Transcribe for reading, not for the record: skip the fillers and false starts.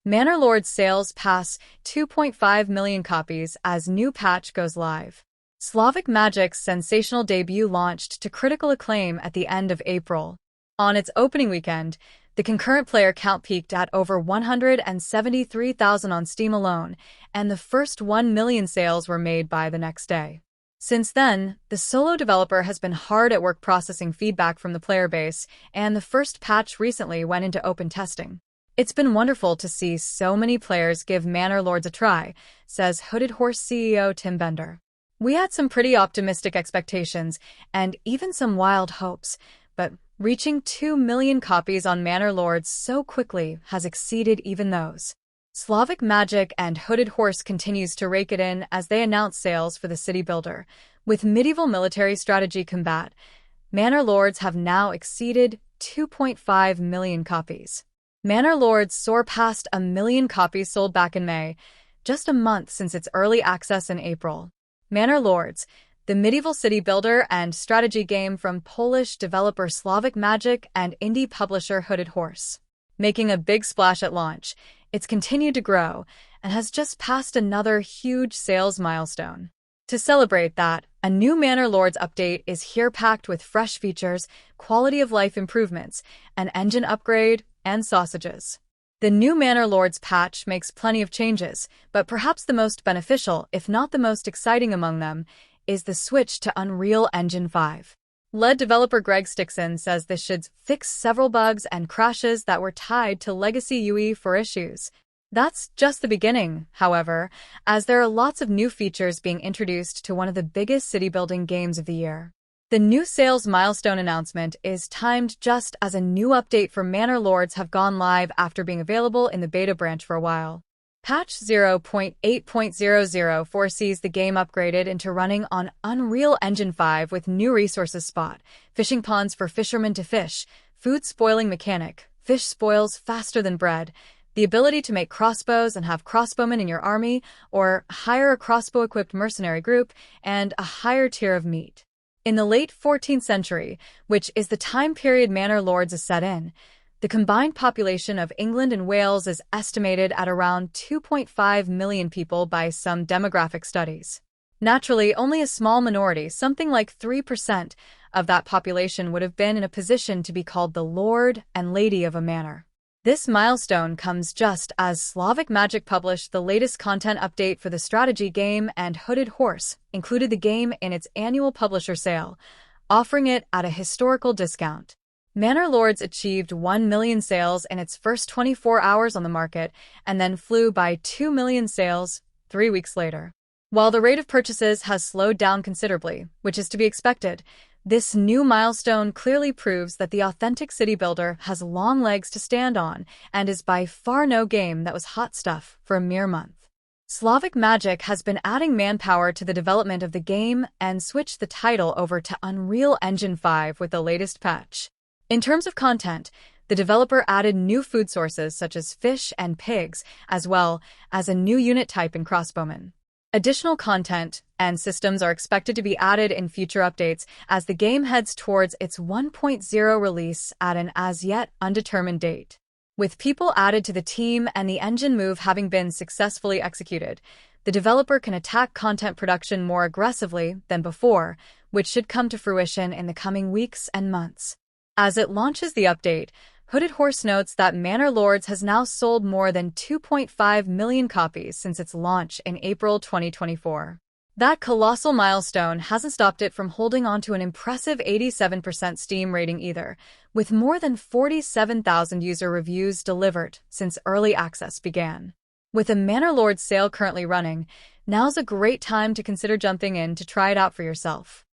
Manor Lords sales pass 2.5 million copies as new patch goes live. Slavic Magic's sensational debut launched to critical acclaim at the end of April. On its opening weekend, the concurrent player count peaked at over 173,000 on Steam alone, and the first 1 million sales were made by the next day. Since then, the solo developer has been hard at work processing feedback from the player base, and the first patch recently went into open testing. It's been wonderful to see so many players give Manor Lords a try, says Hooded Horse CEO Tim Bender. We had some pretty optimistic expectations and even some wild hopes, but reaching 2 million copies on Manor Lords so quickly has exceeded even those. Slavic Magic and Hooded Horse continues to rake it in as they announce sales for the city builder. With medieval military strategy combat, Manor Lords have now exceeded 2.5 million copies. Manor Lords soar past 1 million copies sold back in May, just a month since its early access in April. Manor Lords, the medieval city builder and strategy game from Polish developer Slavic Magic and indie publisher Hooded Horse. Making a big splash at launch, it's continued to grow and has just passed another huge sales milestone. To celebrate that, a new Manor Lords update is here packed with fresh features, quality of life improvements, an engine upgrade, and sausages. The new Manor Lords patch makes plenty of changes, but perhaps the most beneficial, if not the most exciting among them, is the switch to Unreal Engine 5. Lead developer Greg Stickson says this should fix several bugs and crashes that were tied to legacy UE4 issues. That's just the beginning, however, as there are lots of new features being introduced to one of the biggest city-building games of the year. The new sales milestone announcement is timed just as a new update for Manor Lords have gone live after being available in the beta branch for a while. Patch 0.8.00 foresees the game upgraded into running on Unreal Engine 5 with new resources spot, fishing ponds for fishermen to fish, food spoiling mechanic, fish spoils faster than bread, the ability to make crossbows and have crossbowmen in your army, or hire a crossbow-equipped mercenary group, and a higher tier of meat. In the late 14th century, which is the time period Manor Lords is set in, the combined population of England and Wales is estimated at around 2.5 million people by some demographic studies. Naturally, only a small minority, something like 3% of that population, would have been in a position to be called the Lord and Lady of a manor. This milestone comes just as Slavic Magic published the latest content update for the strategy game, and Hooded Horse included the game in its annual publisher sale, offering it at a historical discount. Manor Lords achieved 1 million sales in its first 24 hours on the market and then flew by 2 million sales 3 weeks later. While the rate of purchases has slowed down considerably, which is to be expected, this new milestone clearly proves that the authentic city builder has long legs to stand on and is by far no game that was hot stuff for a mere month. Slavic Magic has been adding manpower to the development of the game and switched the title over to Unreal Engine 5 with the latest patch. In terms of content, the developer added new food sources such as fish and pigs, as well as a new unit type in crossbowmen. Additional content and systems are expected to be added in future updates as the game heads towards its 1.0 release at an as-yet undetermined date. With people added to the team and the engine move having been successfully executed, the developer can attack content production more aggressively than before, which should come to fruition in the coming weeks and months. As it launches the update, Hooded Horse notes that Manor Lords has now sold more than 2.5 million copies since its launch in April 2024. That colossal milestone hasn't stopped it from holding on to an impressive 87% Steam rating either, with more than 47,000 user reviews delivered since early access began. With a Manor Lords sale currently running, now's a great time to consider jumping in to try it out for yourself.